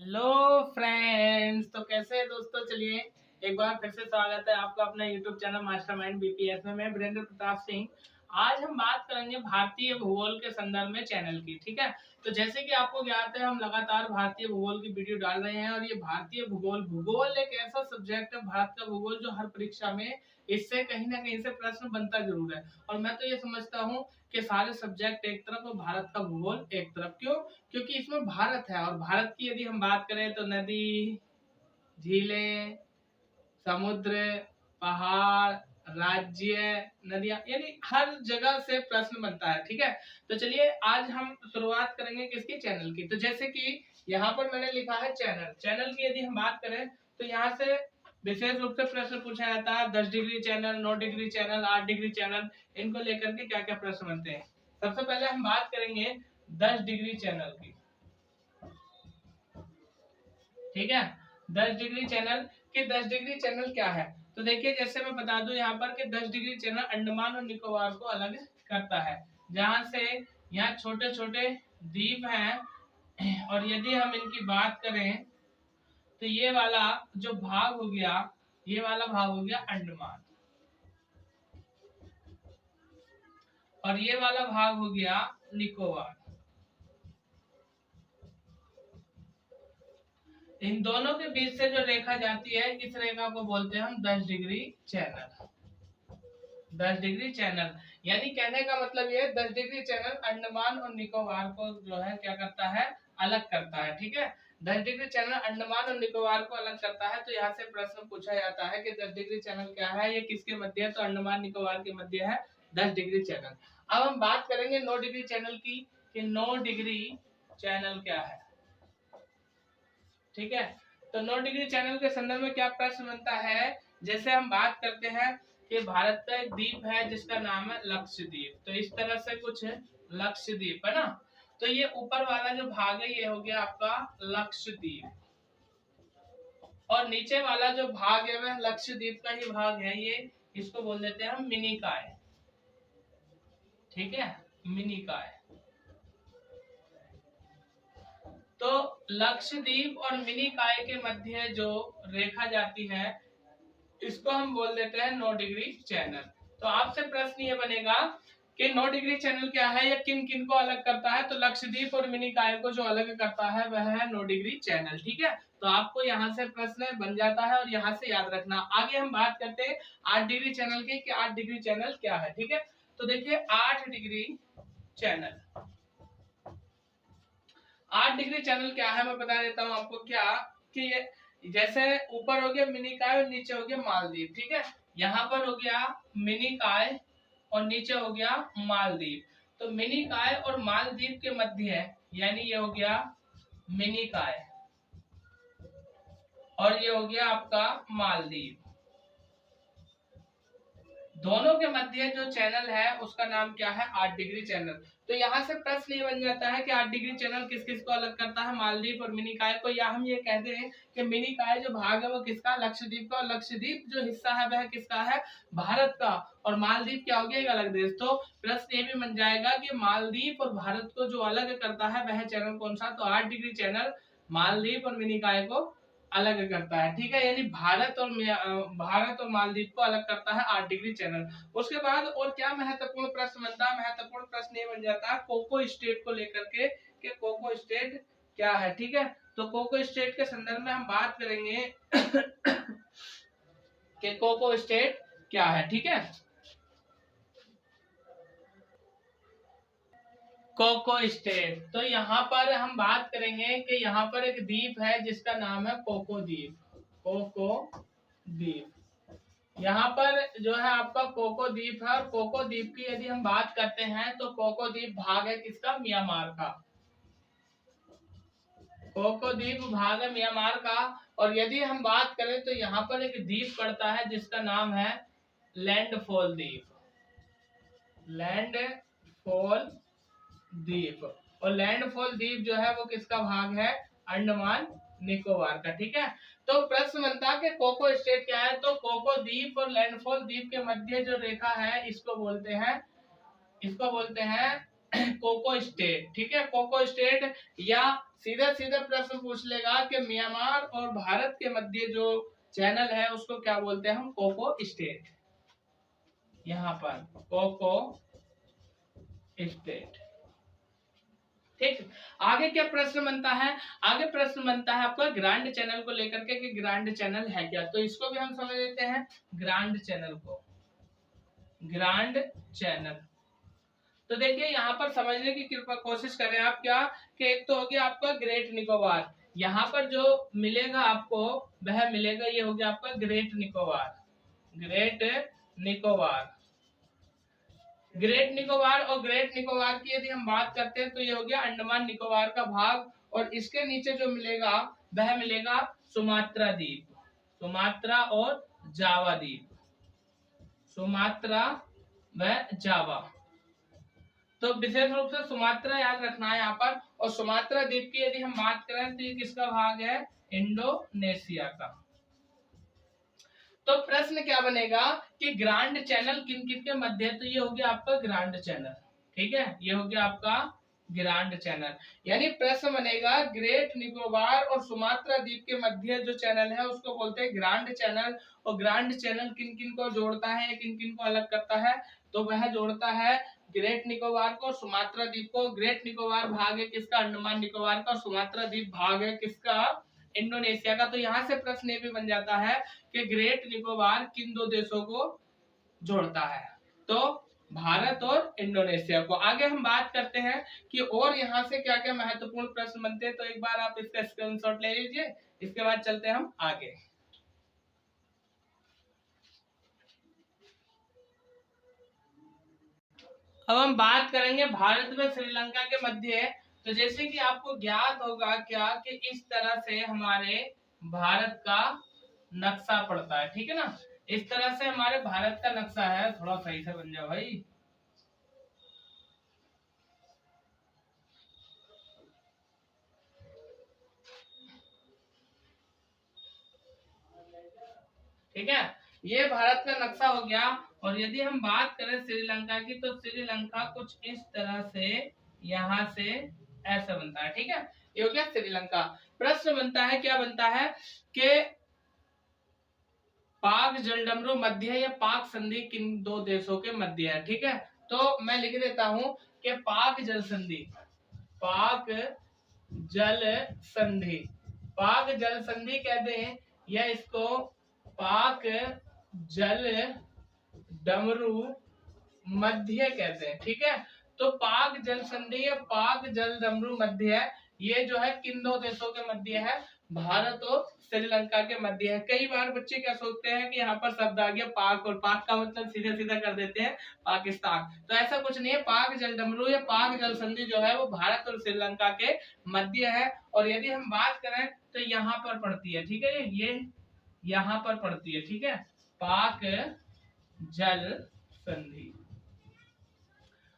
Hello friends, तो कैसे हैं दोस्तों। चलिए एक बार फिर से स्वागत है आपका अपना यूट्यूब चैनल मास्टरमाइंड बीपीएस में। मैं वीरेंद्र प्रताप सिंह। आज हम बात करेंगे भारतीय भूगोल के संदर्भ में चैनल की। ठीक है, तो जैसे कि आपको ज्ञात है हम लगातार भारतीय भूगोल की वीडियो डाल रहे हैं और ये भारतीय भूगोल एक ऐसा सब्जेक्ट है, भारत का भूगोल, जो हर परीक्षा में इससे कहीं ना कहीं से प्रश्न बनता जरूर है। और मैं तो ये समझता हूँ कि सारे सब्जेक्ट एक तरफ और भारत का भूगोल एक तरफ। क्यों? क्योंकि इसमें भारत है और भारत की यदि हम बात करें तो नदी, झीलें, समुद्र, पहाड़, राज्य, नदियां, यानी हर जगह से प्रश्न बनता है। ठीक है, तो चलिए आज हम शुरुआत करेंगे किसकी, चैनल की। तो जैसे कि यहाँ पर मैंने लिखा है चैनल। चैनल की यदि हम बात करें तो यहाँ से विशेष रूप से प्रश्न पूछा जाता है। 10 degree channel, 9 degree channel, 8 degree channel, इनको लेकर के क्या क्या प्रश्न बनते हैं। सबसे पहले हम बात करेंगे 10 डिग्री चैनल की। ठीक है, 10 डिग्री चैनल कि 10 डिग्री चैनल क्या है। तो देखिए, जैसे मैं बता दूं यहाँ पर कि 10 डिग्री चैनल अंडमान और निकोबार को अलग करता है, जहां से यहाँ छोटे छोटे द्वीप हैं। और यदि हम इनकी बात करें तो ये वाला जो भाग हो गया, ये वाला भाग हो गया अंडमान, और ये वाला भाग हो गया निकोबार। इन दोनों के बीच से जो रेखा जाती है, इस रेखा को बोलते हैं हम 10 डिग्री चैनल। 10 डिग्री चैनल यानी कहने का मतलब ये 10 डिग्री चैनल अंडमान और निकोबार को जो है क्या करता है, अलग करता है। ठीक है, 10 डिग्री चैनल अंडमान और निकोबार को अलग करता है। तो यहाँ से प्रश्न पूछा जाता है कि 10 डिग्री चैनल क्या है, ये किसके मध्य है। तो अंडमान निकोबार के मध्य है 10 डिग्री चैनल। अब हम बात करेंगे 9 डिग्री चैनल की कि 9 डिग्री चैनल क्या है। ठीक है, तो 9 डिग्री चैनल के संदर्भ में क्या प्रश्न बनता है। जैसे हम बात करते हैं कि भारत का एक द्वीप है जिसका नाम है लक्षद्वीप। तो इस तरह से कुछ लक्षद्वीप है ना। तो ये ऊपर वाला जो भाग है ये हो गया आपका लक्षद्वीप, और नीचे वाला जो भाग है वह लक्षद्वीप का ही भाग है। ये इसको बोल देते हैं हम मिनिकाय। ठीक है, मिनिकाय। तो लक्षद्वीप और मिनिकाय के मध्य जो रेखा जाती है इसको हम बोल देते हैं 9 डिग्री चैनल। तो आपसे प्रश्न ये बनेगा कि 9 डिग्री चैनल क्या है, या किन किन को अलग करता है। तो लक्षद्वीप और मिनिकाय को जो अलग करता है वह है 9 डिग्री चैनल। ठीक है, तो आपको यहाँ से प्रश्न बन जाता है और यहाँ से याद रखना। आगे हम बात करते हैं 8 डिग्री चैनल की कि 8 डिग्री चैनल क्या है। ठीक है, तो देखिए 8 डिग्री चैनल, 8 डिग्री चैनल क्या है मैं बता देता हूँ आपको। क्या कि ये जैसे ऊपर हो गया मिनिकाय और नीचे हो गया मालदीव। ठीक है, यहाँ पर हो गया मिनिकाय और नीचे हो गया मालदीव। तो मिनिकाय और मालदीव के मध्य है, यानी ये हो गया मिनिकाय और ये हो गया आपका मालदीव। दोनों के मध्य जो चैनल है उसका नाम क्या है, 8 डिग्री चैनल। तो यहाँ से प्रश्न ये बन जाता है कि 8 डिग्री चैनल किस किस को अलग करता है, मालदीव और मिनिकाय को। या हम ये कहते हैं कि मिनिकाय जो भाग है वो किसका, लक्षद्वीप का, और लक्षद्वीप जो हिस्सा है वह किसका है, भारत का। और मालदीव क्या हो गया, एक अलग देश। तो प्रश्न ये भी बन जाएगा कि मालदीव और भारत को जो अलग करता है वह चैनल कौन सा। तो 8 डिग्री चैनल मालदीव और मिनिकाय को अलग करता है। ठीक है, यानी भारत और मालदीव को अलग करता है 8 डिग्री चैनल। उसके बाद और क्या महत्वपूर्ण प्रश्न बनता है, महत्वपूर्ण प्रश्न ये बन जाता है कोको स्टेट को लेकर के कि कोको स्टेट क्या है। ठीक है, तो कोको स्टेट के संदर्भ में हम बात करेंगे कि कोको स्टेट क्या है। ठीक है, कोको स्टेट, तो यहाँ पर हम बात करेंगे कि यहाँ पर एक द्वीप है जिसका नाम है कोको द्वीप। कोको द्वीप, यहाँ पर जो है आपका कोको द्वीप है। और कोको द्वीप की यदि हम बात करते हैं तो कोको द्वीप भाग है किसका, म्यांमार का। कोको द्वीप भाग है म्यांमार का। और यदि हम बात करें तो यहाँ पर एक द्वीप पड़ता है जिसका नाम है लैंडफॉल द्वीप। लैंडफॉल द्वीप, और लैंडफॉल द्वीप जो है वो किसका भाग है, अंडमान निकोबार का। ठीक है, तो प्रश्न बनता है कि कोको स्टेट क्या है। तो कोको द्वीप और लैंडफॉल द्वीप के मध्य जो रेखा है इसको बोलते हैं कोको स्टेट। ठीक है, कोको स्टेट या सीधा सीधा प्रश्न पूछ लेगा कि म्यांमार और भारत के मध्य जो चैनल है उसको क्या बोलते हैं हम, कोको स्टेट। यहाँ पर कोको स्टेट। ठीक, आगे क्या प्रश्न बनता है, आगे प्रश्न बनता है आपका ग्रांड चैनल को लेकर के कि ग्रांड चैनल है क्या। तो इसको भी हम समझ लेते हैं ग्रांड चैनल को। ग्रांड चैनल, तो देखिए यहाँ पर समझने की कृपा कोशिश करें आप क्या, कि एक तो हो गया आपका ग्रेट निकोबार, यहाँ पर जो मिलेगा आपको वह मिलेगा, ये हो गया आपका great Nicobar. Great Nicobar, great Nicobar और ग्रेट निकोबार की यदि हम बात करते हैं तो ये हो गया अंडमान निकोबार का भाग, और इसके नीचे जो मिलेगा वह मिलेगा सुमात्रा द्वीप, सुमात्रा और जावा द्वीप, सुमात्रा व जावा। तो विशेष रूप से सुमात्रा याद रखना है यहाँ पर, और सुमात्रा द्वीप की यदि हम बात करें तो ये किसका भाग है, इंडोनेशिया का। तो प्रश्न क्या बनेगा कि ग्रांड चैनल किन किन के मध्य है, तो ये हो गया आपका ग्रांड चैनल। ठीक है, ये हो गया आपका ग्रांड चैनल, यानी प्रश्न बनेगा ग्रेट निकोबार और सुमात्रा द्वीप के मध्य जो चैनल है उसको बोलते हैं ग्रांड चैनल। और ग्रांड चैनल किन किन को जोड़ता है, किन किन को अलग करता है, तो वह जोड़ता है ग्रेट निकोबार को, सुमात्रा द्वीप को। ग्रेट निकोबार भाग है किसका, अंडमान निकोबार का, सुमात्रा द्वीप भाग है किसका, इंडोनेशिया का। तो यहाँ से प्रश्न ये भी बन जाता है कि ग्रेट निकोबार किन दो देशों को जोड़ता है, तो भारत और इंडोनेशिया को। आगे हम बात करते हैं कि और यहाँ से क्या क्या महत्वपूर्ण प्रश्न बनते हैं, तो एक बार आप इसका स्क्रीनशॉट ले लीजिए, इसके बाद चलते हैं हम आगे। अब हम बात करेंगे भारत में श्रीलंका के मध्य, तो जैसे कि आपको ज्ञात होगा क्या कि इस तरह से हमारे भारत का नक्शा पड़ता है, ठीक है ना, इस तरह से हमारे भारत का नक्शा है। थोड़ा सही से बन जाओ भाई। ठीक है, ये भारत का नक्शा हो गया। और यदि हम बात करें श्रीलंका की, तो श्रीलंका कुछ इस तरह से यहाँ से ऐसा बनता है। ठीक है, ये हो गया श्रीलंका। प्रश्न बनता है, क्या बनता है कि पाक जलडमरू मध्य है या पाक संधि किन दो देशों के मध्य है। ठीक है, तो मैं लिख देता हूं कि पाक जल संधि, पाक जल संधि, पाक जल संधि कहते हैं, या इसको पाक जल डमरू मध्य कहते हैं। ठीक है, तो पाक जल संधि या पाक जल डमरू मध्य है, ये जो है किन दो देशों के मध्य है, भारत और श्रीलंका के मध्य है। कई बार बच्चे क्या सोचते हैं कि यहाँ पर शब्द आ गया पाक, और पाक का मतलब सीधा सीधा कर देते हैं पाकिस्तान, तो ऐसा कुछ नहीं है। पाक जल डमरू या पाक जल संधि जो है वो भारत और श्रीलंका के मध्य है। और यदि हम बात करें तो यहाँ पर पड़ती है, ठीक है, ये यहाँ पर पड़ती है। ठीक है, पाक जल संधि।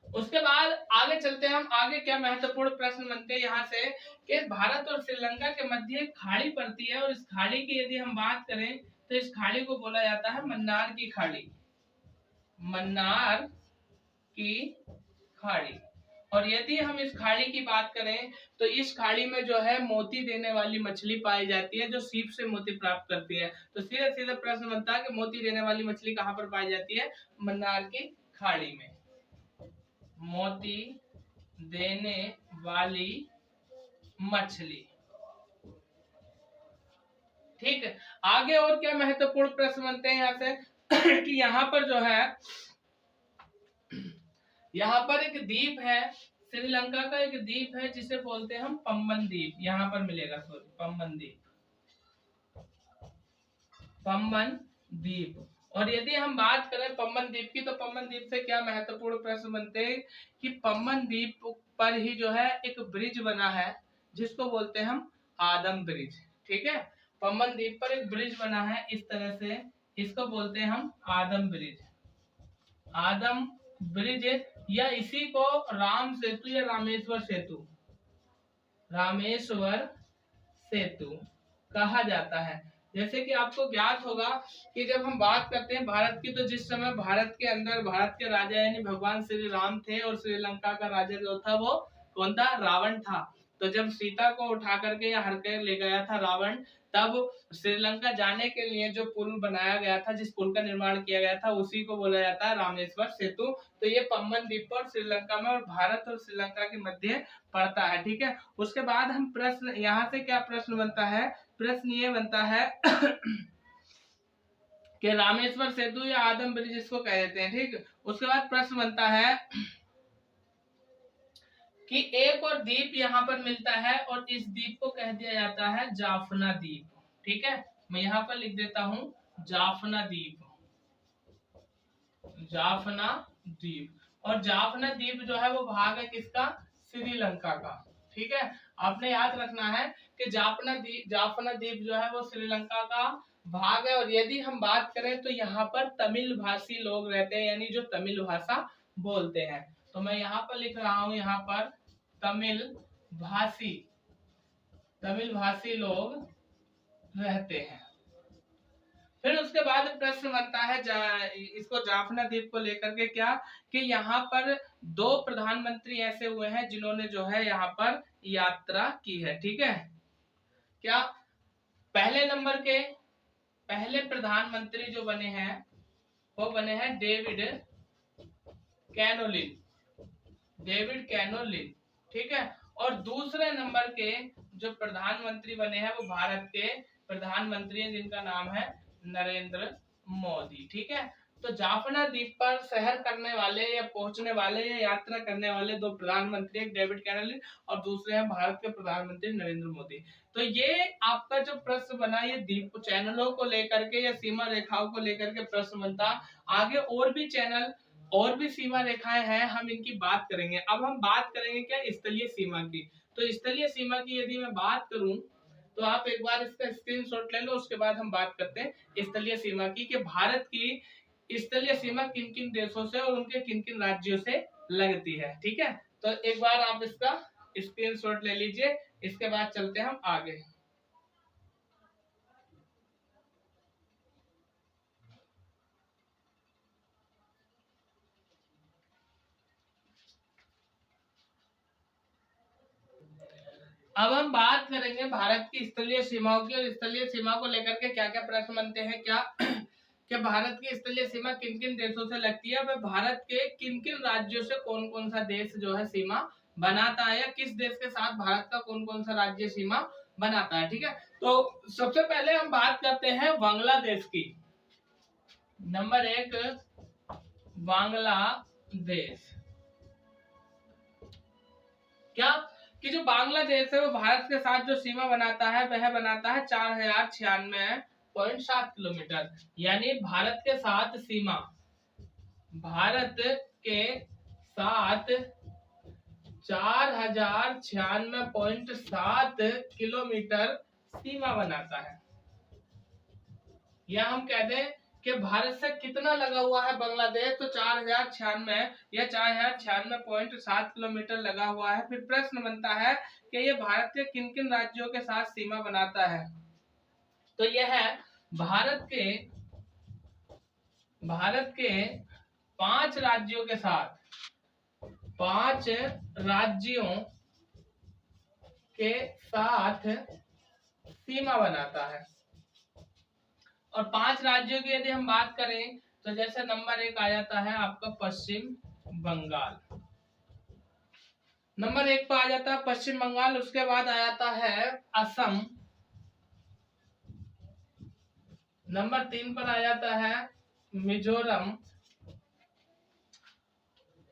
उसके बाद आगे चलते हैं हम, आगे क्या महत्वपूर्ण प्रश्न बनते हैं यहाँ से कि भारत और श्रीलंका के मध्य एक खाड़ी पड़ती है, और इस खाड़ी की यदि हम बात करें तो इस खाड़ी को बोला जाता है मन्नार की खाड़ी, मन्नार की खाड़ी। और यदि हम इस खाड़ी की बात करें तो इस खाड़ी में जो है मोती देने वाली मछली पाई जाती है, जो सीप से मोती प्राप्त करती है। तो सीधा सीधा प्रश्न बनता है कि मोती देने वाली मछली कहाँ पर पाई जाती है, मन्नार की खाड़ी में, मोती देने वाली मछली। ठीक है, आगे और क्या महत्वपूर्ण प्रश्न बनते हैं यहाँ से कि यहाँ पर जो है, यहाँ पर एक द्वीप है, श्रीलंका का एक द्वीप है जिसे बोलते हैं हम पम्बन द्वीप, यहाँ पर मिलेगा, सॉरी पम्बन द्वीप, पम्बन द्वीप। और यदि हम बात करें पम्बन द्वीप की, तो पम्बन द्वीप से क्या महत्वपूर्ण प्रश्न बनते हैं कि पम्बन द्वीप पर ही जो है एक ब्रिज बना है जिसको बोलते हैं हम आदम ब्रिज। ठीक है, पम्बन द्वीप पर एक ब्रिज बना है इस तरह से, इसको बोलते हैं हम आदम ब्रिज, आदम ब्रिज, या इसी को राम सेतु या रामेश्वर सेतु, रामेश्वर सेतु कहा जाता है। जैसे कि आपको ज्ञात होगा कि जब हम बात करते हैं भारत की, तो जिस समय भारत के अंदर भारत के राजा यानी भगवान श्री राम थे, और श्रीलंका का राजा जो था वो कौन था, रावण था। तो जब सीता को उठा करके या हर कर ले गया था रावण, तब श्रीलंका जाने के लिए जो पुल बनाया गया था, जिस पुल का निर्माण किया गया था, उसी को बोला जाता है रामेश्वर सेतु। तो ये पम्बन द्वीप पर श्रीलंका में और भारत और श्रीलंका के मध्य पड़ता है। ठीक है, उसके बाद हम प्रश्न, यहाँ से क्या प्रश्न बनता है, प्रश्न ये बनता है कि रामेश्वर सेतु या आदम ब्रिज इसको कह देते हैं। ठीक, उसके बाद प्रश्न बनता है कि एक और द्वीप यहाँ पर मिलता है और इस द्वीप को कह दिया जाता है जाफना द्वीप। ठीक है, मैं यहाँ पर लिख देता हूँ जाफना द्वीप, जाफना द्वीप। और जाफना द्वीप जो है वो भाग है किसका, श्रीलंका का। ठीक है, आपने याद रखना है कि जाफना द्वीप जो है वो श्रीलंका का भाग है। और यदि हम बात करें तो यहाँ पर तमिल भाषी लोग रहते हैं, यानी जो तमिल भाषा बोलते हैं। तो मैं यहाँ पर लिख रहा हूँ, यहाँ पर तमिल भाषी लोग रहते हैं। फिर उसके बाद प्रश्न बनता है इसको जाफना द्वीप को लेकर के क्या, कि यहाँ पर 2 प्रधानमंत्री ऐसे हुए हैं जिन्होंने जो है यहाँ पर यात्रा की है। ठीक है, क्या पहले नंबर के पहले प्रधानमंत्री जो बने हैं वो बने हैं डेविड कैनोलिन। ठीक है, और दूसरे नंबर के जो प्रधानमंत्री बने हैं वो भारत के प्रधानमंत्री हैं, जिनका नाम है नरेंद्र मोदी। ठीक है, तो जाफना द्वीप पर शहर करने वाले या पहुंचने वाले या यात्रा करने वाले 2 प्रधानमंत्री, एक डेविड कैनोलिन और दूसरे हैं भारत के प्रधानमंत्री नरेंद्र मोदी। तो ये आपका जो प्रश्न बना, ये द्वीप चैनलों को लेकर के या सीमा रेखाओं को लेकर के प्रश्न बनता। आगे और भी चैनल और भी सीमा रेखाएं हैं, हम इनकी बात करेंगे। अब हम बात करेंगे क्या, स्थलीय सीमा की। तो स्थलीय सीमा की यदि मैं बात करूं तो आप एक बार इसका स्क्रीनशॉट ले लो, उसके बाद हम बात करते हैं स्थलीय सीमा की, कि भारत की स्थलीय सीमा किन किन देशों से और उनके किन किन राज्यों से लगती है। ठीक है, तो एक बार आप इसका स्क्रीनशॉट ले लीजिए, इसके बाद चलते हैं हम आगे। अब हम बात करेंगे भारत की स्थलीय सीमाओं की, और स्थलीय सीमा को लेकर के क्या क्या प्रश्न बनते हैं। क्या कि भारत की स्थलीय सीमा किन किन देशों से लगती है, वह भारत के किन किन राज्यों से कौन कौन सा देश जो है सीमा बनाता है, या किस देश के साथ भारत का कौन कौन सा राज्य सीमा बनाता है। ठीक है, तो सबसे पहले हम बात करते हैं बांग्लादेश की। नंबर 1 बांग्लादेश। क्या कि जो बांग्लादेश है वो भारत के साथ जो सीमा बनाता है वह बनाता है 4096.7 किलोमीटर। यानी भारत के साथ 4096.7 किलोमीटर सीमा बनाता है। या हम कह दें कि भारत से कितना लगा हुआ है बांग्लादेश, तो 4096 या 4096.7 किलोमीटर लगा हुआ है। फिर प्रश्न बनता है कि ये भारत के किन किन राज्यों के साथ सीमा बनाता है। तो यह है भारत के 5 राज्यों के साथ, 5 राज्यों के साथ सीमा बनाता है। और 5 राज्यों की यदि हम बात करें तो जैसे नंबर 1 आ जाता है आपका पश्चिम बंगाल। नंबर 1 पर आ जाता है पश्चिम बंगाल, उसके बाद आ जाता है असम। नंबर 3 पर आ जाता है मिजोरम।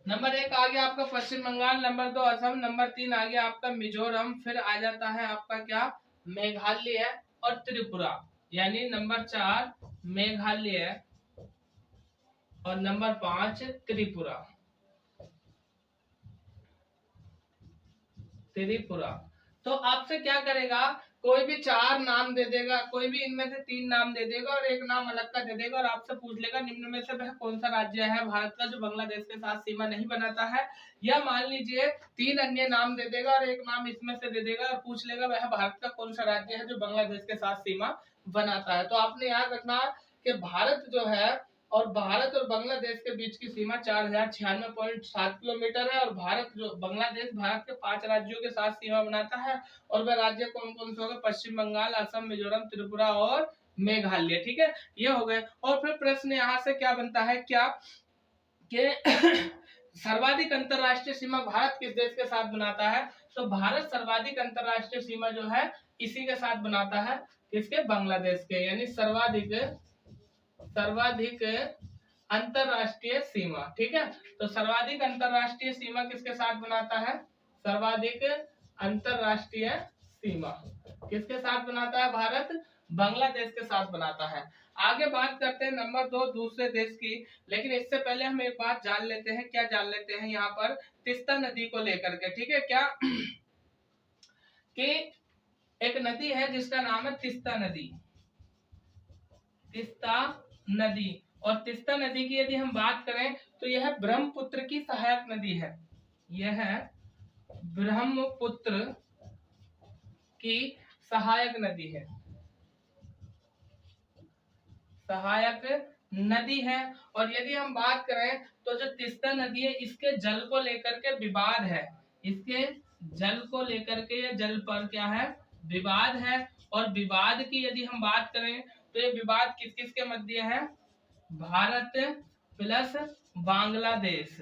नंबर 1 आ गया आपका पश्चिम बंगाल, नंबर 2 असम, नंबर 3 आ गया आपका मिजोरम। फिर आ जाता है आपका क्या, मेघालय और त्रिपुरा। यानी नंबर 4 मेघालय और नंबर 5 त्रिपुरा। तो आपसे क्या करेगा, कोई भी 4 नाम दे देगा, कोई भी इनमें से 3 नाम दे देगा और एक नाम अलग का दे देगा, और आपसे पूछ लेगा निम्न में से वह कौन सा राज्य है भारत का जो बांग्लादेश के साथ सीमा नहीं बनाता है। या मान लीजिए 3 अन्य नाम दे देगा और एक नाम इसमें से दे देगा और पूछ लेगा वह भारत का कौन सा राज्य है जो बांग्लादेश के साथ सीमा बनाता है। तो आपने याद रखना कि भारत जो है और भारत और बांग्लादेश के बीच की सीमा 4096.7 किलोमीटर है। और भारत जो बांग्लादेश भारत के 5 राज्यों के साथ सीमा बनाता है। और वह राज्य कौन कौन से हो गए? पश्चिम बंगाल, असम, मिजोरम, त्रिपुरा और मेघालय। ठीक है, ये हो गए। और फिर प्रश्न यहाँ से क्या बनता है, क्या कि सर्वाधिक अंतरराष्ट्रीय सीमा भारत किस देश के साथ बनाता है? तो भारत सर्वाधिक अंतरराष्ट्रीय सीमा जो है इसी के साथ बनाता है, किसके? बांग्लादेश के। यानी सर्वाधिक अंतरराष्ट्रीय सीमा। ठीक है, तो सर्वाधिक अंतरराष्ट्रीय सीमा किसके साथ बनाता है? सर्वाधिक अंतरराष्ट्रीय सीमा किसके साथ बनाता है? भारत बांग्लादेश के साथ बनाता है। आगे बात करते हैं नंबर 2 दूसरे देश की। लेकिन इससे पहले हम एक बात जान लेते हैं। क्या जान लेते हैं? यहाँ पर तीस्ता नदी को लेकर के। ठीक है, क्या कि एक नदी है जिसका नाम है तीस्ता नदी। तीस्ता नदी। और तीस्ता नदी की यदि हम बात करें तो यह ब्रह्मपुत्र की सहायक नदी है। यह ब्रह्मपुत्र की सहायक नदी है, सहायक नदी है। और यदि हम बात करें तो जो तीस्ता नदी है इसके जल को लेकर के विवाद है। इसके जल को लेकर के या जल पर क्या है? विवाद है। और विवाद की यदि हम बात करें तो ये विवाद किस किस के मध्य है? भारत प्लस बांग्लादेश।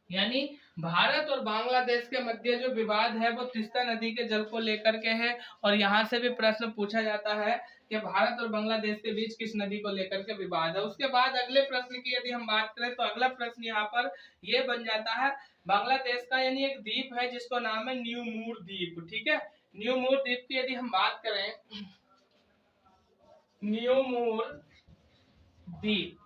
यानी भारत और बांग्लादेश के मध्य जो विवाद है वो तीस्ता नदी के जल को लेकर के है। और यहाँ से भी प्रश्न पूछा जाता है कि भारत और बांग्लादेश के बीच किस नदी को लेकर के विवाद है। उसके बाद अगले प्रश्न की यदि हम बात करें तो अगला प्रश्न यहाँ पर ये बन जाता है, बांग्लादेश का यानी एक द्वीप है जिसको नाम है न्यू मूर द्वीप। ठीक है, न्यू मूर द्वीप की यदि हम बात करें, न्यू मूर द्वीप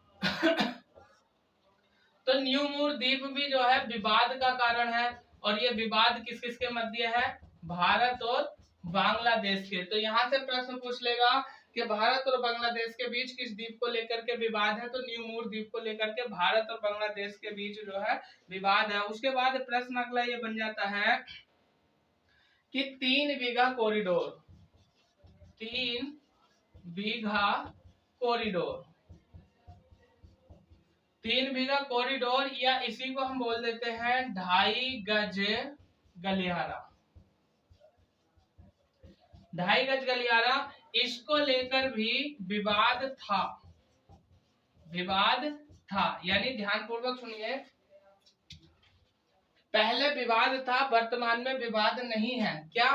तो न्यू मूर द्वीप भी जो है विवाद का कारण है। और ये विवाद किस किस के मध्य है? भारत और बांग्लादेश के। तो यहाँ से प्रश्न पूछ लेगा कि भारत और बांग्लादेश के बीच किस द्वीप को लेकर के विवाद है? तो न्यू मूर द्वीप को लेकर के भारत और बांग्लादेश के बीच जो है विवाद है। उसके बाद प्रश्न अगला ये बन जाता है कि 3 बीघा कॉरिडोर, 3 बीघा कॉरिडोर, 3 बीघा कॉरिडोर या इसी को हम बोल देते हैं 2.5 गज गलियारा। 2.5 गज गलियारा, इसको लेकर भी विवाद था, विवाद था। यानी ध्यानपूर्वक सुनिए, पहले विवाद था, वर्तमान में विवाद नहीं है। क्या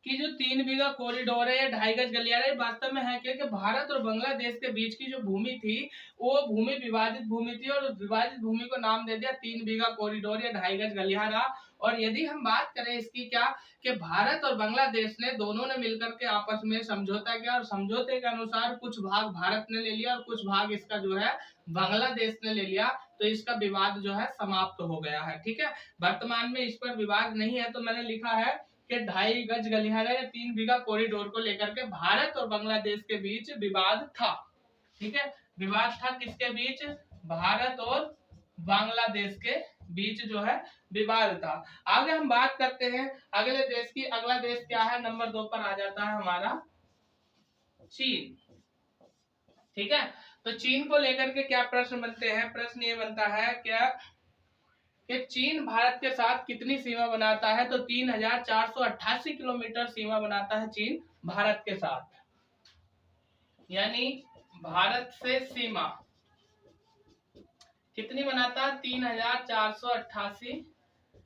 कि जो 3 बीघा कॉरिडोर है या 2.5 गज गलियारा, वास्तव में है क्या कि भारत और बांग्लादेश के बीच की जो भूमि थी वो भूमि विवादित भूमि थी। और विवादित भूमि को नाम दे दिया 3 बीघा कॉरिडोर या 2.5 गज गलियारा। और यदि हम बात करें इसकी, क्या कि भारत और बांग्लादेश ने दोनों ने मिलकर के आपस में समझौता किया। और समझौते के अनुसार कुछ भाग भारत ने ले लिया और कुछ भाग इसका जो है बांग्लादेश ने ले लिया। तो इसका विवाद जो है समाप्त हो गया है। ठीक है, वर्तमान में इस पर विवाद नहीं है। तो मैंने लिखा है कि 2.5 गज गलियारा या 3 बीघा कॉरिडोर को लेकर के भारत और बांग्लादेश के बीच विवाद था। ठीक है, विवाद था किसके बीच? भारत और बांग्लादेश के बीच जो है विवाद था। आगे हम बात करते हैं अगले देश की। अगला देश क्या है? नंबर 2 पर आ जाता है हमारा चीन। ठीक है, तो चीन को लेकर के क्या प्रश्न बनते हैं? प्रश्न ये बनता है क्या कि चीन भारत के साथ कितनी सीमा बनाता है? तो 3488 किलोमीटर सीमा बनाता है चीन भारत के साथ। यानी भारत से सीमा कितनी बनाता है? 3488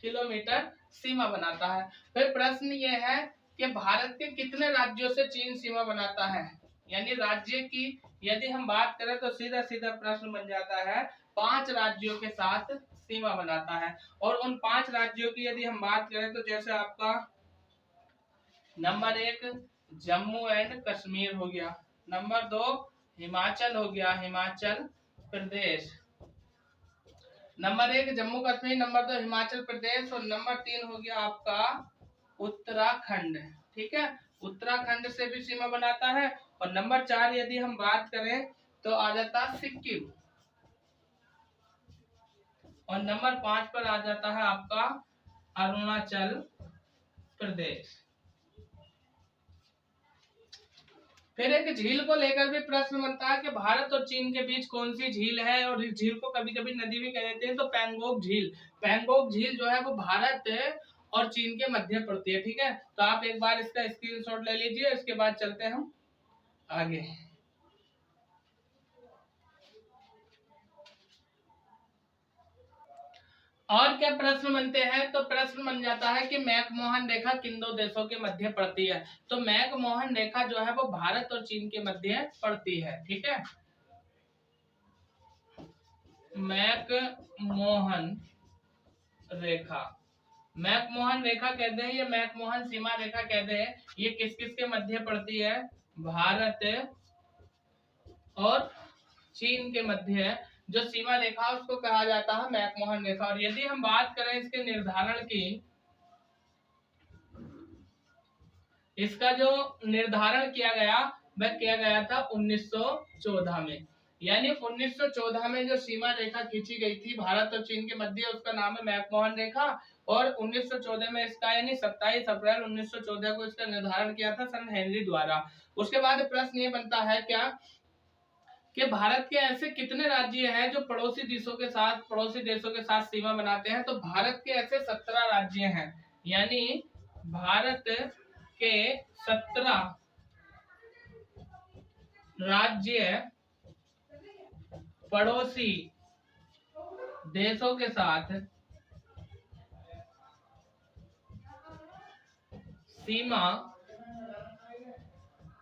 किलोमीटर सीमा बनाता है। फिर प्रश्न ये है कि भारत के कितने राज्यों से चीन सीमा बनाता है? यानी राज्य की यदि हम बात करें तो सीधा सीधा प्रश्न बन जाता है 5 राज्यों के साथ सीमा बनाता है। और उन 5 राज्यों की यदि हम बात करें तो जैसे आपका नंबर 1 जम्मू एंड कश्मीर हो गया, नंबर 2 हिमाचल हो गया, हिमाचल प्रदेश, नंबर 1 जम्मू कश्मीर, नंबर 2 हिमाचल प्रदेश, और नंबर 3 हो गया आपका उत्तराखंड। ठीक है, उत्तराखंड से भी सीमा बनाता है। और नंबर 4 यदि हम बात करें तो आ जाता सिक्किम। और नंबर 5 पर आ जाता है आपका अरुणाचल प्रदेश। फिर एक झील को लेकर भी प्रश्न बनता है कि भारत और चीन के बीच कौन सी झील है, और इस झील को कभी कभी नदी भी कह देते हैं। तो पैंगोंग झील, पैंगोंग झील जो है वो भारत और चीन के मध्य पड़ती है। ठीक है, तो आप एक बार इसका स्क्रीनशॉट ले लीजिए, इसके बाद चलते हैं हम आगे। और क्या प्रश्न बनते हैं, तो प्रश्न बन जाता है कि मैकमोहन रेखा किन दो देशों के मध्य पड़ती है। तो मैकमोहन रेखा जो है वो भारत और चीन के मध्य पड़ती है। ठीक है, मैकमोहन रेखा, मैकमोहन रेखा कहते हैं, ये मैकमोहन सीमा रेखा कहते हैं। ये किस किस के मध्य पड़ती है, भारत और चीन के मध्य जो सीमा रेखा उसको कहा जाता है मैकमोहन रेखा। और यदि हम बात करें इसके निर्धारण की, इसका जो निर्धारण किया गया वह किया गया था 1914 में। यानी 1914 में जो सीमा रेखा खींची गई थी भारत और चीन के मध्य, उसका नाम है मैकमोहन रेखा। और 1914 में इसका यानी 27 अप्रैल 1914 को इसका निर्धारण किया था सन हेनरी द्वारा। उसके बाद प्रश्न ये बनता है क्या कि भारत के ऐसे कितने राज्य हैं जो पड़ोसी देशों के साथ सीमा बनाते हैं। तो भारत के ऐसे 17 राज्य हैं, यानी भारत के 17 राज्य पड़ोसी देशों के साथ सीमा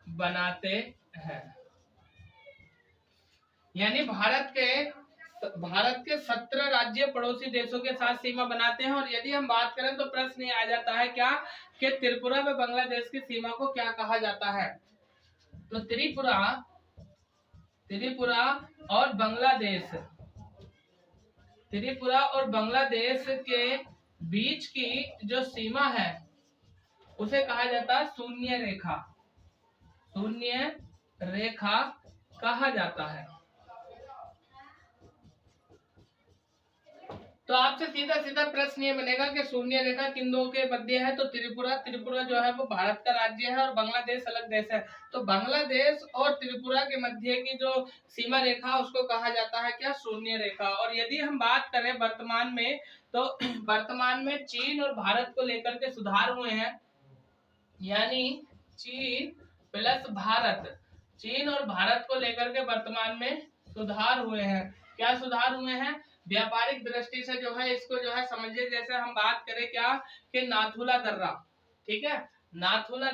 बनाते हैं। यानी भारत के 17 राज्य पड़ोसी देशों के साथ सीमा बनाते हैं। और यदि हम बात करें तो प्रश्न ये आ जाता है क्या कि त्रिपुरा व बांग्लादेश की सीमा को क्या कहा जाता है। तो त्रिपुरा और बांग्लादेश के बीच की जो सीमा है उसे कहा जाता है शून्य रेखा कहा जाता है। तो आपसे सीधा सीधा प्रश्न ये बनेगा कि शून्य रेखा किन दो के मध्य है। तो त्रिपुरा जो है वो भारत का राज्य है और बांग्लादेश अलग देश है। तो बांग्लादेश और त्रिपुरा के मध्य की जो सीमा रेखा उसको कहा जाता है क्या, शून्य रेखा। और यदि हम बात करें वर्तमान में, तो वर्तमान में चीन और भारत को लेकर के सुधार हुए हैं। यानी चीन और भारत को लेकर के वर्तमान में सुधार हुए हैं। क्या सुधार हुए हैं, व्यापारिक दृष्टि से जो है इसको जो है समझिए। जैसे हम बात करें क्या कि नाथुला दर्रा, ठीक है, नाथुला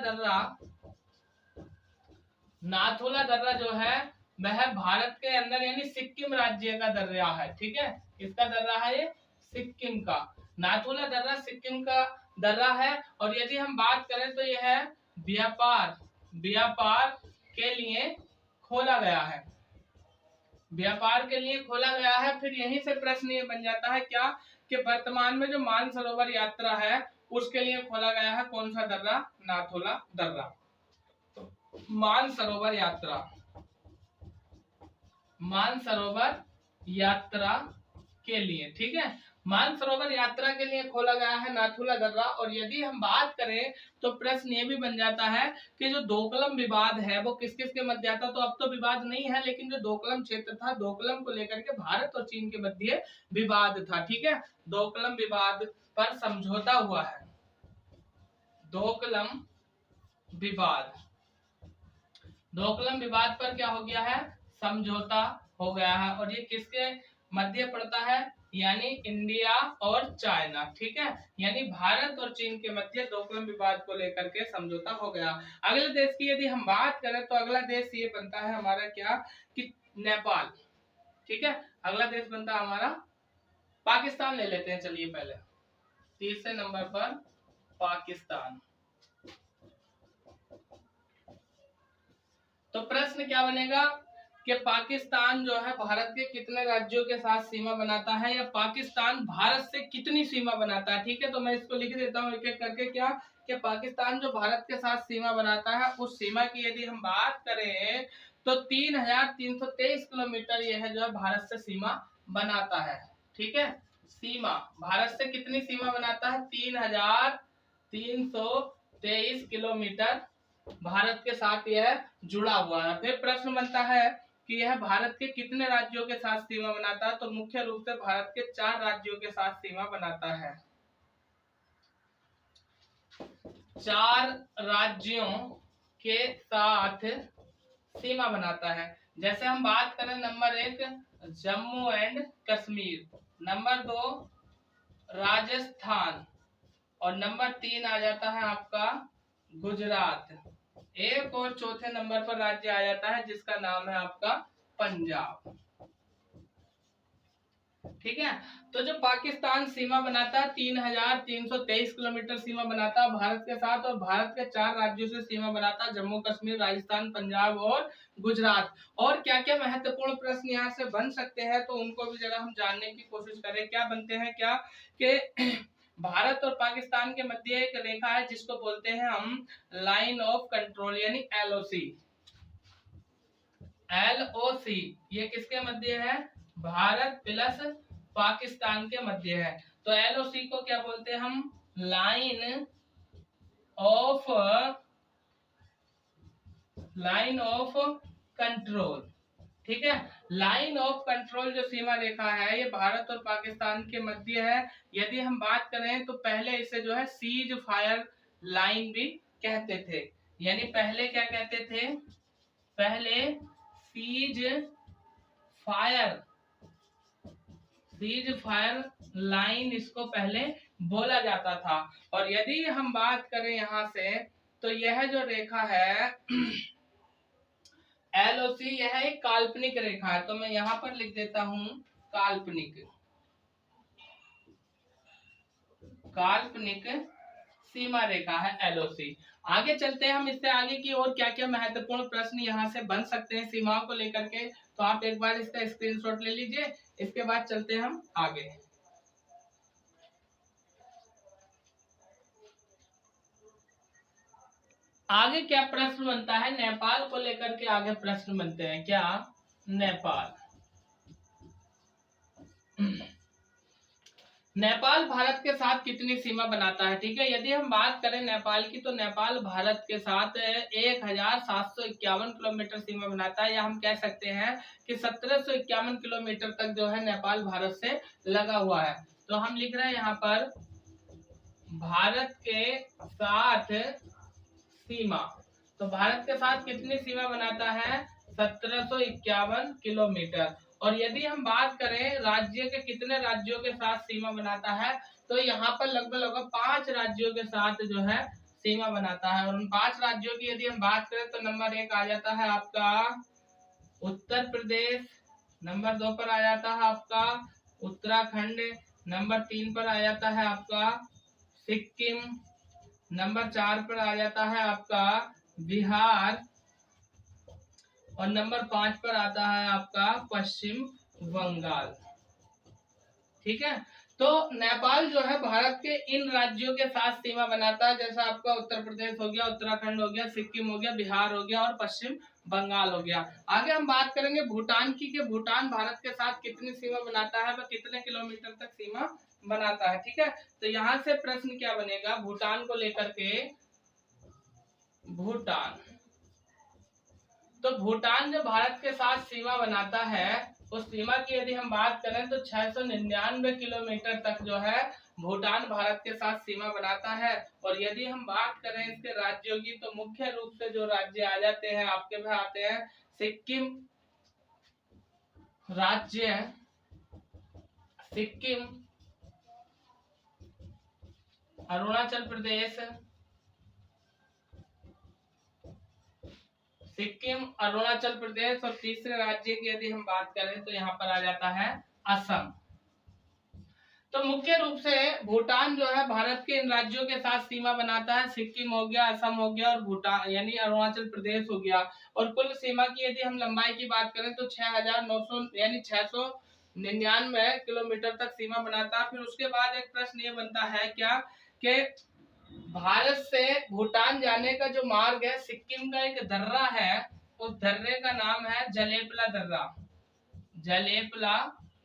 दर्रा जो है वह भारत के अंदर यानी सिक्किम राज्य का दर्रा है। ठीक है, किसका दर्रा है, ये सिक्किम का। नाथुला दर्रा सिक्किम का दर्रा है। और यदि हम बात करें तो यह व्यापार के लिए खोला गया है, फिर यहीं से प्रश्न ये बन जाता है क्या कि वर्तमान में जो मानसरोवर यात्रा है उसके लिए खोला गया है कौन सा दर्रा, नाथुला दर्रा। मानसरोवर यात्रा के लिए, ठीक है, मानसरोवर यात्रा के लिए खोला गया है नाथुला दर्रा। और यदि हम बात करें तो प्रश्न ये भी बन जाता है कि जो दोकलम विवाद है वो किस किस के मध्य आता। तो अब तो विवाद नहीं है, लेकिन जो दोकलम क्षेत्र था, दोकलम को लेकर के भारत और चीन के मध्य विवाद था। ठीक है, दोकलम विवाद पर समझौता हुआ है, दोकलम विवाद पर क्या हो गया है, समझौता हो गया है। और ये किसके मध्य पड़ता है, यानी इंडिया और चाइना। ठीक है, यानी भारत और चीन के मध्य दोकलम विवाद को लेकर के समझौता हो गया। अगले देश की यदि हम बात करें तो अगला देश ये बनता है हमारा क्या कि नेपाल। ठीक है, अगला देश बनता है हमारा पाकिस्तान। ले लेते हैं, चलिए पहले तीसरे नंबर पर पाकिस्तान। तो प्रश्न क्या बनेगा कि पाकिस्तान जो है भारत के कितने राज्यों के साथ सीमा बनाता है, या पाकिस्तान भारत से कितनी सीमा बनाता है। ठीक है, तो मैं इसको लिख देता हूँ एक एक करके क्या कि पाकिस्तान जो भारत के साथ सीमा बनाता है उस सीमा की यदि हम बात करें तो 3323 किलोमीटर यह है जो है भारत से सीमा बनाता है। ठीक है, सीमा भारत से कितनी सीमा बनाता है, 3323 किलोमीटर भारत के साथ यह जुड़ा हुआ है। फिर प्रश्न बनता है कि यह भारत के कितने राज्यों के साथ सीमा बनाता है, तो मुख्य रूप से भारत के 4 राज्यों के साथ सीमा बनाता है। 4 राज्यों के साथ सीमा बनाता है। जैसे हम बात करें, number 1 Jammu and Kashmir, number 2 Rajasthan, और नंबर 3 आ जाता है आपका गुजरात। एक और चौथे नंबर पर राज्य आ जाता है जिसका नाम है आपका पंजाब। ठीक है। तो जो पाकिस्तान सीमा बनाता है 3323 किलोमीटर सीमा बनाता है भारत के साथ, और भारत के 4 राज्यों से सीमा बनाता है, जम्मू कश्मीर, राजस्थान, पंजाब और गुजरात। और क्या क्या महत्वपूर्ण प्रश्न यहाँ से बन सकते हैं, तो उनको भी जरा हम जानने की कोशिश करें। क्या बनते हैं, क्या कि भारत और पाकिस्तान के मध्य एक रेखा है जिसको बोलते हैं हम लाइन ऑफ कंट्रोल, यानी LOC। LOC ये किसके मध्य है, भारत प्लस पाकिस्तान के मध्य है। तो LOC को क्या बोलते हैं हम, लाइन ऑफ कंट्रोल। ठीक है। लाइन ऑफ कंट्रोल जो सीमा रेखा है, ये भारत और पाकिस्तान के मध्य है। यदि हम बात करें तो पहले इसे जो है सीज फायर लाइन भी कहते थे। यानी पहले क्या कहते थे, पहले सीज फायर लाइन इसको पहले बोला जाता था। और यदि हम बात करें यहां से, तो यह जो रेखा है LOC, यह एक काल्पनिक रेखा है। तो मैं यहां पर लिख देता हूं काल्पनिक सीमा रेखा है LOC। आगे चलते हैं हम, इससे आगे की और क्या क्या महत्वपूर्ण प्रश्न यहाँ से बन सकते हैं सीमाओं को लेकर के। तो आप एक बार इसका स्क्रीनशॉट ले लीजिए, इसके बाद चलते हैं हम आगे। आगे क्या प्रश्न बनता है, नेपाल को लेकर के आगे प्रश्न बनते हैं। क्या, नेपाल नेपाल भारत के साथ कितनी सीमा बनाता है। ठीक है। यदि हम बात करें नेपाल की, तो नेपाल भारत के साथ 1751 किलोमीटर सीमा बनाता है, या हम कह सकते हैं कि 1751 किलोमीटर तक जो है नेपाल भारत से लगा हुआ है। तो हम लिख रहे हैं यहाँ पर भारत के साथ सीमा। तो भारत के साथ कितनी सीमा बनाता है, 1751 किलोमीटर। और यदि हम बात करें राज्य के कितने राज्यों के साथ सीमा बनाता है, तो यहाँ पर लगभग 5 राज्यों के साथ जो है सीमा बनाता है। और उन 5 राज्यों की यदि हम बात करें, तो नंबर 1 आ जाता है आपका उत्तर प्रदेश, नंबर 2 पर आ जाता है आपका उत्तराखंड, नंबर 3 पर आ जाता है आपका सिक्किम, नंबर 4 पर आ जाता है आपका बिहार, और नंबर 5 पर आता है आपका पश्चिम बंगाल। ठीक है। तो नेपाल जो है भारत के इन राज्यों के साथ सीमा बनाता है, जैसा आपका उत्तर प्रदेश हो गया, उत्तराखंड हो गया, सिक्किम हो गया, बिहार हो गया और पश्चिम बंगाल हो गया। आगे हम बात करेंगे भूटान की, कि भूटान भारत के साथ कितनी सीमा बनाता है, वह कितने किलोमीटर तक सीमा बनाता है। ठीक है। तो यहाँ से प्रश्न क्या बनेगा भूटान को लेकर के, भूटान, तो भूटान जो भारत के साथ सीमा बनाता है, उस सीमा की यदि हम बात करें तो 699 किलोमीटर तक जो है भूटान भारत के साथ सीमा बनाता है। और यदि हम बात करें इसके राज्यों की, तो मुख्य रूप से जो राज्य आ जाते हैं आपके में आते हैं सिक्किम राज्य, सिक्किम, अरुणाचल प्रदेश, सिक्किम, अरुणाचल प्रदेश, और तीसरे राज्य की यदि हम बात करें तो यहाँ पर आ जाता है असम। तो मुख्य रूप से भूटान जो है भारत के इन राज्यों के साथ सीमा बनाता है, सिक्किम हो गया, असम हो गया, और भूटान यानी अरुणाचल प्रदेश हो गया। और कुल सीमा की यदि हम लंबाई की बात करें तो 6900 यानी 699 किलोमीटर तक सीमा बनाता है। फिर उसके बाद एक प्रश्न ये बनता है क्या, कि भारत से भूटान जाने का जो मार्ग है, सिक्किम का एक दर्रा है, उस दर्रे का नाम है जलेपला दर्रा, जलेपला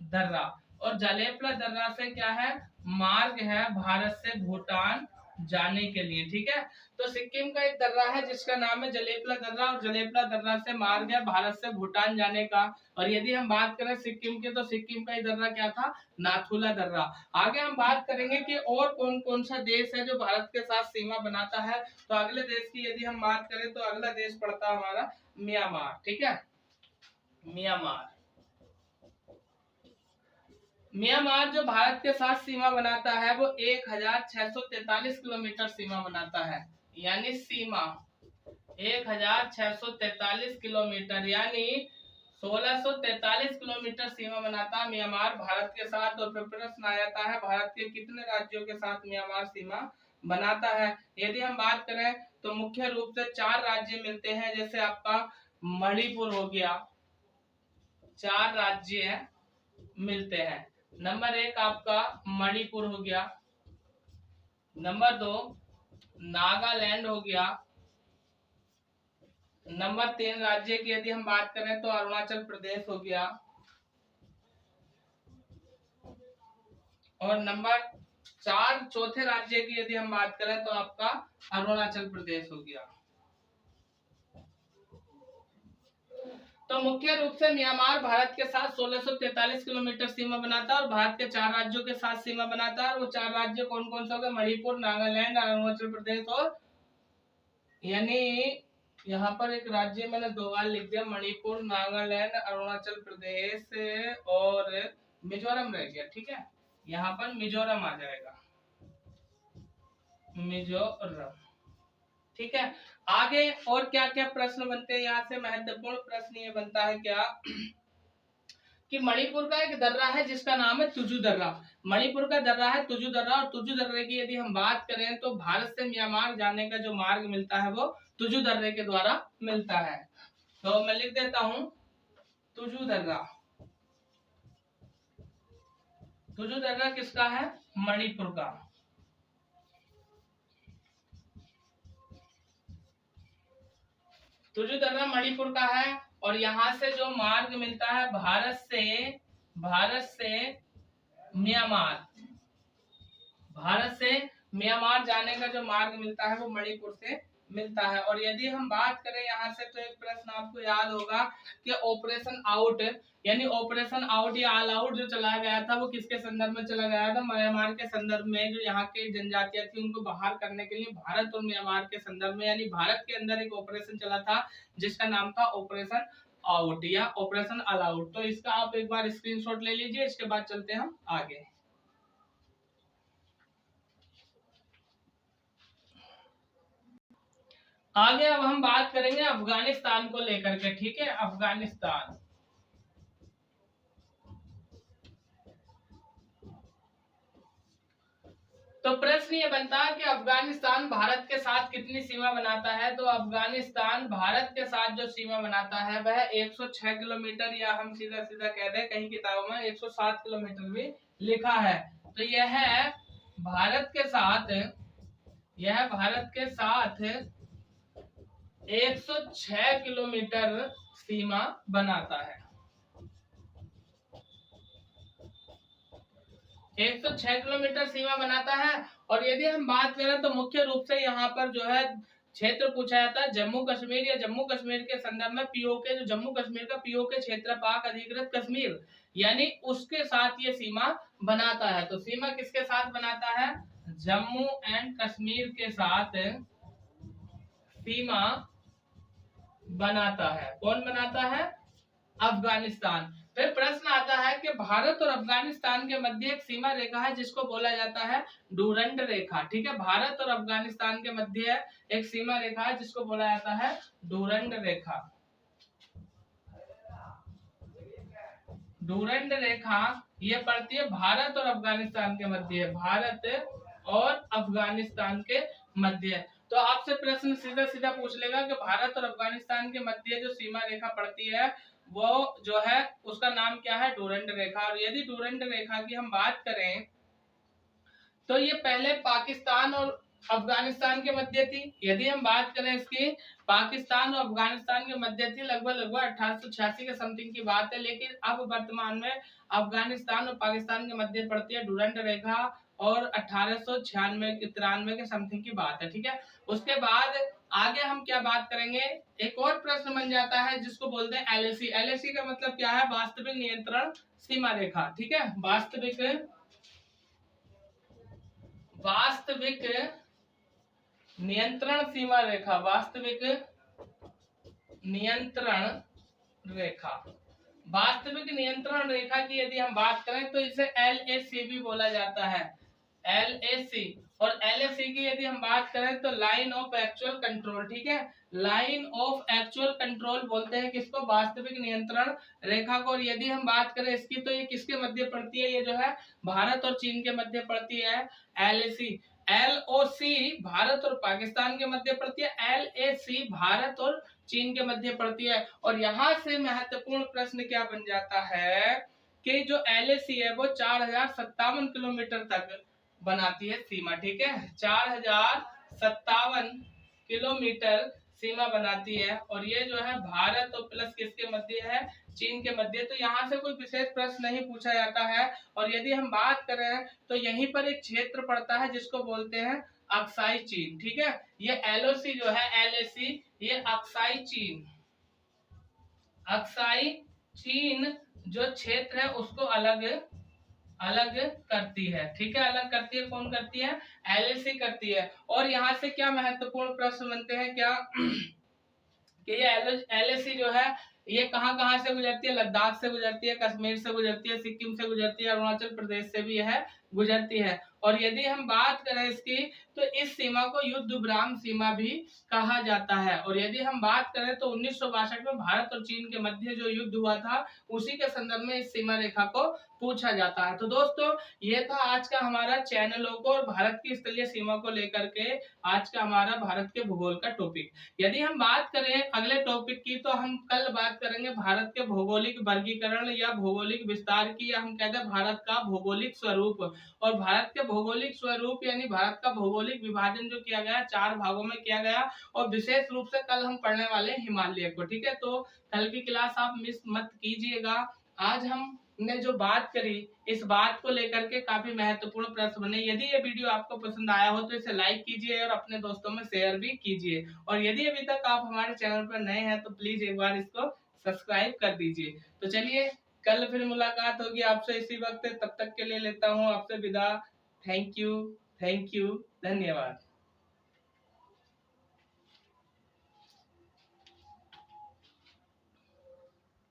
दर्रा। और जलेपला दर्रा से क्या है, मार्ग है भारत से भूटान जाने के लिए। ठीक है, तो सिक्किम का एक दर्रा है जिसका नाम है जलेपला दर्रा, और जलेपला दर्रा से मार्ग है भारत से भूटान जाने का। और यदि हम बात करें सिक्किम की, तो सिक्किम का एक दर्रा क्या था, नाथुला दर्रा। आगे हम बात करेंगे कि और कौन कौन सा देश है जो भारत के साथ सीमा बनाता है। तो अगले देश की यदि हम बात करें तो अगला देश पड़ता है हमारा म्यांमार। ठीक है, म्यांमार। म्यांमार जो भारत के साथ सीमा बनाता है वो 1643 किलोमीटर सीमा बनाता है, यानी सीमा 1643 किलोमीटर, यानी 1643 किलोमीटर सीमा बनाता है म्यांमार भारत के साथ। और फिर प्रश्न आ जाता है भारत के कितने राज्यों के साथ म्यांमार सीमा बनाता है। यदि हम बात करें तो मुख्य रूप से 4 राज्य मिलते हैं, जैसे आपका मणिपुर हो गया, 4 राज्य मिलते हैं। नंबर 1 आपका मणिपुर हो गया, नंबर 2 नागालैंड हो गया, नंबर 3 राज्य की यदि हम बात करें तो अरुणाचल प्रदेश हो गया, और नंबर 4 चौथे राज्य की यदि हम बात करें तो आपका अरुणाचल प्रदेश हो गया। तो मुख्य रूप से म्यांमार भारत के साथ 1643 किलोमीटर सीमा बनाता है और भारत के 4 राज्यों के साथ सीमा बनाता है। और वो 4 राज्य कौन कौन से हो गए, मणिपुर, नागालैंड, अरुणाचल प्रदेश, और यानी यहाँ पर एक राज्य मैंने 2 बार लिख दिया, मणिपुर, नागालैंड, अरुणाचल प्रदेश और मिजोरम रह गया। ठीक है, यहाँ पर मिजोरम आ जाएगा, मिजोरम। ठीक है, आगे और क्या क्या प्रश्न बनते हैं यहाँ से, महत्वपूर्ण प्रश्न ये बनता है क्या कि मणिपुर का एक दर्रा है जिसका नाम है तुजु दर्रा। मणिपुर का दर्रा है तुजु दर्रा, और तुजु दर्रे की यदि हम बात करें तो भारत से म्यांमार जाने का जो मार्ग मिलता है वो तुजु दर्रे के द्वारा मिलता है। तो मैं लिख देता हूं तुजु दर्रा। तुजु दर्रा किसका है, मणिपुर का। तुजु दर्रा मणिपुर का है, और यहाँ से जो मार्ग मिलता है भारत से म्यांमार, भारत से म्यांमार जाने का जो मार्ग मिलता है वो मणिपुर से मिलता है। और यदि हम बात करें यहाँ से तो एक प्रश्न आपको याद होगा कि ऑपरेशन आउट, यानी ऑपरेशन आउट या ऑल आउट जो चलाया गया था वो किसके संदर्भ में चला गया था, म्यांमार के संदर्भ में। जो यहाँ के जनजातियां थी उनको बाहर करने के लिए भारत और म्यांमार के संदर्भ में, यानी भारत के अंदर एक ऑपरेशन चला था जिसका नाम था ऑपरेशन आउट या ऑपरेशन ऑल आउट। तो इसका आप एक बार स्क्रीनशॉट ले लीजिए, इसके बाद चलते हैं हम आगे। आगे अब हम बात करेंगे अफगानिस्तान को लेकर के। ठीक है, अफगानिस्तान। तो प्रश्न ये बनता है कि अफगानिस्तान भारत के साथ कितनी सीमा बनाता है। तो अफगानिस्तान भारत के साथ जो सीमा बनाता है वह 106 किलोमीटर, या हम सीधा सीधा कह दें कहीं किताबों में 107 किलोमीटर भी लिखा है। तो यह भारत के साथ 106 किलोमीटर सीमा बनाता है। 106 किलोमीटर सीमा बनाता है। और यदि हम बात करें तो मुख्य रूप से यहाँ पर जो है क्षेत्र पूछा जाता है जम्मू कश्मीर, या जम्मू कश्मीर के संदर्भ में पीओके, जो जम्मू कश्मीर का पीओके क्षेत्र, पाक अधिकृत कश्मीर, यानी उसके साथ ये सीमा बनाता है। तो सीमा किसके साथ बनाता है, जम्मू एंड कश्मीर के साथ सीमा बनाता है। कौन बनाता है, अफगानिस्तान। फिर प्रश्न आता है कि भारत और अफगानिस्तान के मध्य एक सीमा रेखा है जिसको बोला जाता है डूरंड रेखा। ठीक है, भारत और अफगानिस्तान के मध्य एक सीमा रेखा है जिसको बोला जाता है डूरंड रेखा। डूरंड रेखा ये पड़ती है भारत और अफगानिस्तान के मध्य, भारत और अफगानिस्तान के मध्य। तो आपसे प्रश्न सीधा सीधा पूछ लेगा कि भारत और अफगानिस्तान के मध्य जो सीमा रेखा पड़ती है वो जो है उसका नाम क्या है, डूरंड रेखा। और यदि डूरंड रेखा की हम बात करें तो ये पहले पाकिस्तान और अफगानिस्तान के मध्य थी। यदि हम बात करें इसकी, पाकिस्तान और अफगानिस्तान के मध्य थी लगभग 1886 के समथिंग की बात है। लेकिन अब वर्तमान में अफगानिस्तान और पाकिस्तान के मध्य पड़ती है डूरंड रेखा। और 1893 के समथिंग की बात है, ठीक है। उसके बाद आगे हम क्या बात करेंगे, एक और प्रश्न बन जाता है जिसको बोलते हैं एलएसी। एलएसी का मतलब क्या है, वास्तविक नियंत्रण सीमा रेखा, ठीक है। वास्तविक नियंत्रण सीमा रेखा, वास्तविक नियंत्रण रेखा। वास्तविक नियंत्रण रेखा की यदि हम बात करें तो इसे LAC भी बोला जाता है, LAC। और LAC की यदि हम बात करें तो लाइन ऑफ एक्चुअल कंट्रोल, ठीक है। लाइन ऑफ एक्चुअल कंट्रोल बोलते हैं किसको, वास्तविक नियंत्रण रेखा को। और यदि हम बात करें इसकी तो ये किसके मध्य पड़ती है, ये जो है भारत और चीन के मध्य पड़ती है, LAC। LOC भारत और पाकिस्तान के मध्य पड़ती है, LAC भारत और चीन के मध्य पड़ती है। और यहाँ से महत्वपूर्ण प्रश्न क्या बन जाता है कि जो LAC है वो 4057 किलोमीटर तक बनाती है सीमा, ठीक है। 4057 किलोमीटर सीमा बनाती है। और ये जो है भारत और प्लस किसके मध्य है, चीन के मध्य। तो यहाँ से कोई विशेष प्रश्न नहीं पूछा जाता है। और यदि हम बात करें तो यहीं पर एक क्षेत्र पड़ता है जिसको बोलते हैं अक्साई चीन, ठीक है। ये LOC जो है LAC, ये अक्साई चीन, अक्साई चीन जो क्षेत्र है उसको अलग अलग करती है, ठीक है। अलग करती है, कौन करती है, LAC करती है। और यहाँ से क्या महत्वपूर्ण प्रश्न बनते हैं क्या कि ये LAC जो है ये कहाँ कहाँ से गुजरती है, लद्दाख से गुजरती है, कश्मीर से गुजरती है, सिक्किम से गुजरती है, अरुणाचल प्रदेश से भी यह गुजरती है। और यदि हम बात करें इसकी तो इस सीमा को युद्ध विराम सीमा भी कहा जाता है। और यदि हम बात करें तो 1962 में भारत और चीन के मध्य जो युद्ध हुआ था उसी के संदर्भ में इस सीमा रेखा को पूछा जाता है। तो दोस्तों ये था आज का हमारा चैनलों को और भारत की स्थलीय सीमा को लेकर के आज का हमारा भारत के भूगोल का टॉपिक। यदि हम बात करें अगले टॉपिक की तो हम कल बात करेंगे भारत के भौगोलिक वर्गीकरण या भौगोलिक विस्तार की, या हम कहते हैं भारत का भौगोलिक स्वरूप। और भारत के भौगोलिक स्वरूप यानी भारत का भौगोलिक विभाजन जो किया गया 4 भागों में किया गया। और विशेष रूप से कल हम पढ़ने वाले हिमालय को, ठीक है। तो कल की क्लास आप मिस मत कीजिएगा। आज हमने जो बात करी इस बात को लेकर के काफी महत्वपूर्ण प्रश्न बने। यदि ये वीडियो आपको पसंद आया हो तो इसे लाइक कीजिए और अपने दोस्तों में शेयर भी कीजिए। और यदि अभी तक आप हमारे चैनल पर नए हैं तो प्लीज एक बार इसको सब्सक्राइब कर दीजिए। तो चलिए कल फिर मुलाकात होगी आपसे इसी वक्त, तब तक के लिए लेता हूँ आपसे विदा। थैंक यू, धन्यवाद।